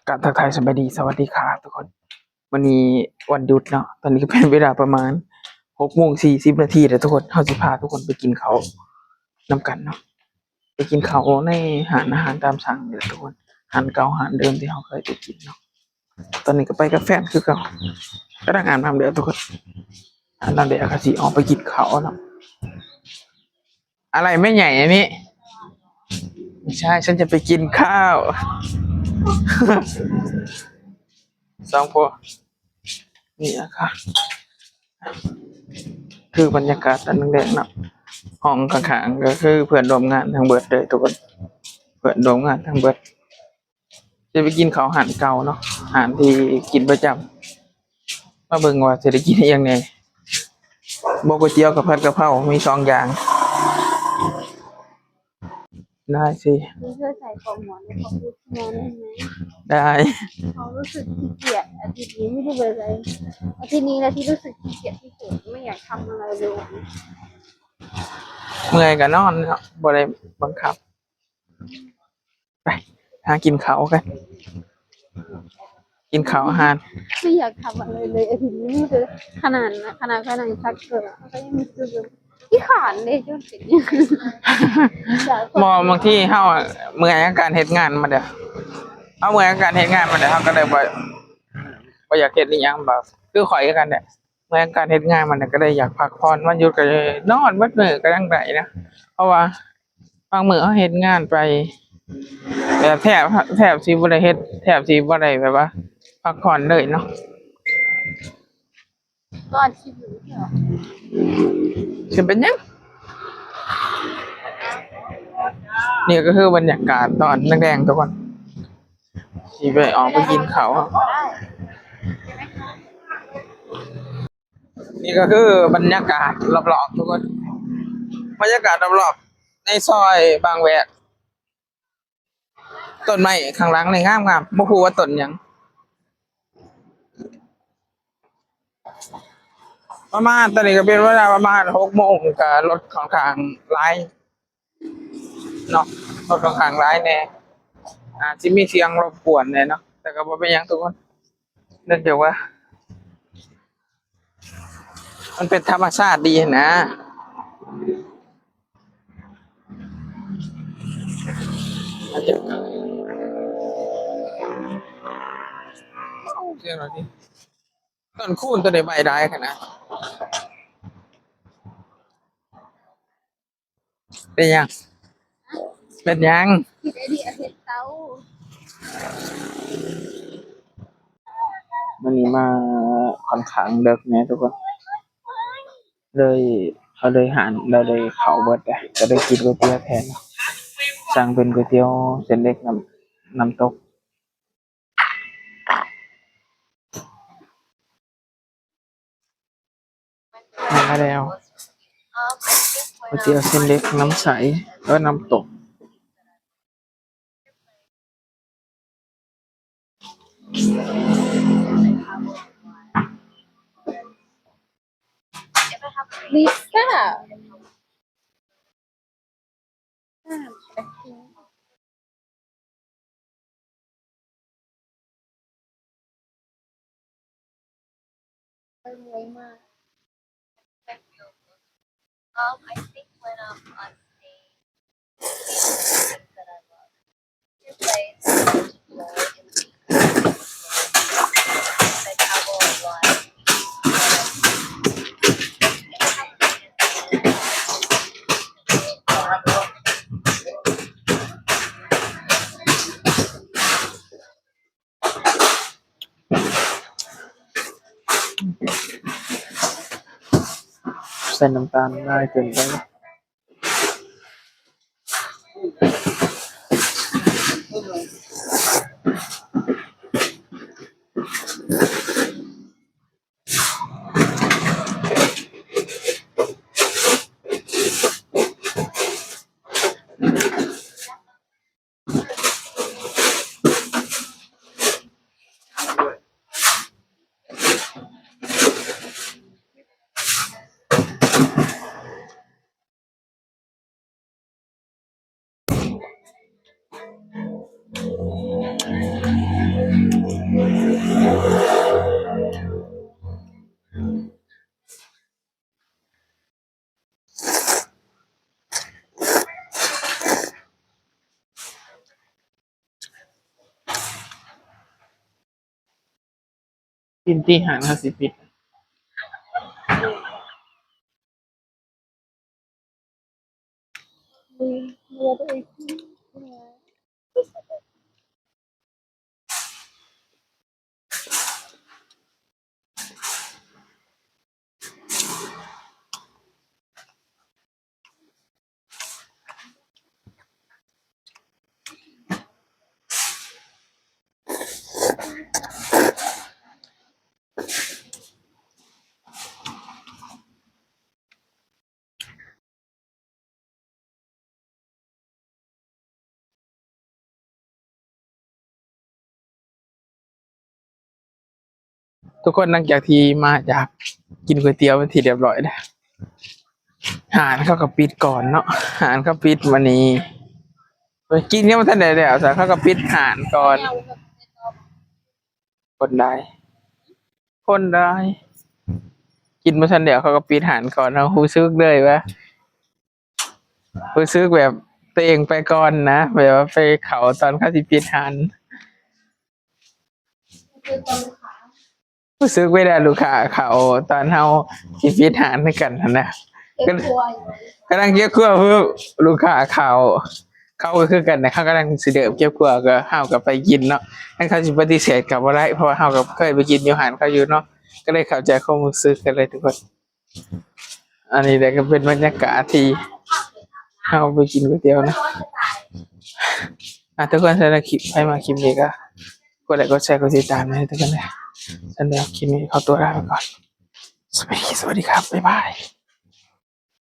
การทักทายสบายดีสวัสดีครับทุกคนวันนี้วันหยุดเนาะตอนนี้ก็เป็นเวลาประมาณ6:40 นาทีแล้วทุกคนเฮาสิพาทุกคนไปกินข้าวนำกันเนาะไปกินข้าวในร้านอาหารตามสั่งนี่แหละทุกคนร้านเก่าร้านเดิมที่เฮาเคยไปกินเนาะตอนนี้ก็ไปกับแฟนคือเก่าก็ทำงานทำเดียวทุกคนอันนั้นเดี๋ยวก็สิออกไปกินข้าวเนาะอะไรไม่ใหญ่อันนี้ไม่ใช่ฉันจะไปกินข้าว สองพวกนี่นะคะคือบรรยากาศตอนแรกๆเนาะห้องข้างๆก็คือเพื่อนร่วมงานทั้งเบิดเลยทุกคนเพื่อนร่วมงานทั้งเบิดจะไปกินข้าวหารเก่าเนาะอาหารที่กินประจำมาเบิ่งว่าจะได้กินอหยังไงบ่ก๋วยเตี๋ยวกับผัดกะเพรามีสองอย่างได้สินี่เธอใส่ของหมอนในของพูดนอนได้ไหมได้ เขารู้สึกขี้เกียจอาทิตย์นี้ไม่ได้เลยเลยอาทิตย์นี้แหละที่รู้สึกขี้เกียจที่สุดไม่อยากทำอะไรเลย เมื่อยก็นอนเนาะบ่ได้บังคับไปหากินข้าวกันกินข้าวอาหาร ไม่อยากทำอะไรเลยอาทิตย์นี้ไม่เลยขนาดนะขนาดชักเกิดก็ยังมีซื้อที่ขานเลยจนเป็นมองบางที่เฮาอะเมื่อยกับการเฮ็ดงานมาเด้อเอาเมื่อยกับการเฮ็ดงานมาเด้อเฮาก็เลยบ่อยากเฮ็ดอีหยังแบบคือข่อยคือกันเนี่ยเมื่อยกับการเฮ็ดงานมันน่ะก็เลยอยากพักผ่อนวันหยุดก็เลยนอนเบิดมื้อก็จั่งใดนะเพราะว่าบางมื้อเฮาเฮ็ดงานไปแบบแทบสิบ่ได้เฮ็ดแทบสิบ่ได้แบบว่าพักผ่อนเลยเนาะก็อาชีพอยู่เหรอสิเป็นหยังนี่ก็คือบรรยากาศตอนแดงๆทุกคนสิไปออกไปกินข้าวนี่ก็คือบรรยากาศรอบๆทุกคนบรรยากาศรอบๆในซอยบางแวกต้นไม้ข้างหลังนี่งามๆบ่ฮู้ว่าต้นหยังประมาณตอนนี้ก็เป็นเวลาประมาณ6 โมงก็รถค่อนข้างหลายเนาะรถค่อนข้างหลายแน่สิมีเสียงรบกวนแน่เนาะแต่ก็บ่เป็นหยังทุกคนเนื่องจากว่ามันเป็นธรรมชาติดีนะเสียงอะไรต้นคูนตัวใดใบได้ขนาดเป็นยังเป็นยังคิดไอเดียเห็ดเต้าวันนี้มาค่อนข้างเลิกเนี่ยทุกคนเลยเขาเลยหันเราเลยเขาเบิดเลยก็ได้กินก๋วยเตี๋ยวแทนสั่งเป็นก๋วยเตี๋ยวเส้นเล็กน้ำตกมาแล้วก๋วยเตี๋ยวเส้นเล็กน้ำใสแล้วน้ำตกลิซ่ารวยมาก I think when I'm on stage, that I love. Your place, the cowboy one. ใส่น้ำตาลง่ายเกินไป กินที่หารเขาสิปิดเรือตัวเองทุกคนหลังจากที่มาจากกินก๋วยเตี๋ยวเป็นที่เรียบร้อยแล้วหารเขาก็ปิดก่อนเนาะหารเขาปิดวันนี้ไปกินก็มาทันได้แล้วแต่เขาก็ปิดหารก่อน คนได้คนได้กินมาทันเดี๋ยวเขาก็ปิดหารก่อนเราฮู้ซึกเลยว่าฮู้ซึกแบบตัวเองไปก่อนนะแบบว่าไปเขาตอนเขาสิปิดหารฮู้ซึกไม่ได้ลูกค้าเขาตอนเฮาสิปิดหารให้กันนั่นนะก็กำลังเก็บครัวเพื่อลูกค้าเขาก็คือกันนะเขากำลังสิเดิมเก็บครัวก็เฮาก็ไปกินเนาะนั่นเขาสิปฏิเสธกับบ่ได้เพราะว่าเฮาก็เคยไปกินอยู่หารเขาอยู่เนาะก็เลยเข้าใจความรู้สึกกันเลยทุกคนอันนี้แหละก็เป็นบรรยากาศที่เฮาไปกินก๋วยเตี๋ยวนะทุกคนถ้าคลิปให้มาคลิปนี้ก็กดไลค์กดแชร์กดติดตามนะทุกคนนะฉันเดี๋ยวคลิปนี้ขอตัวลาไปก่อนสวัสดีครับบ๊ายบาย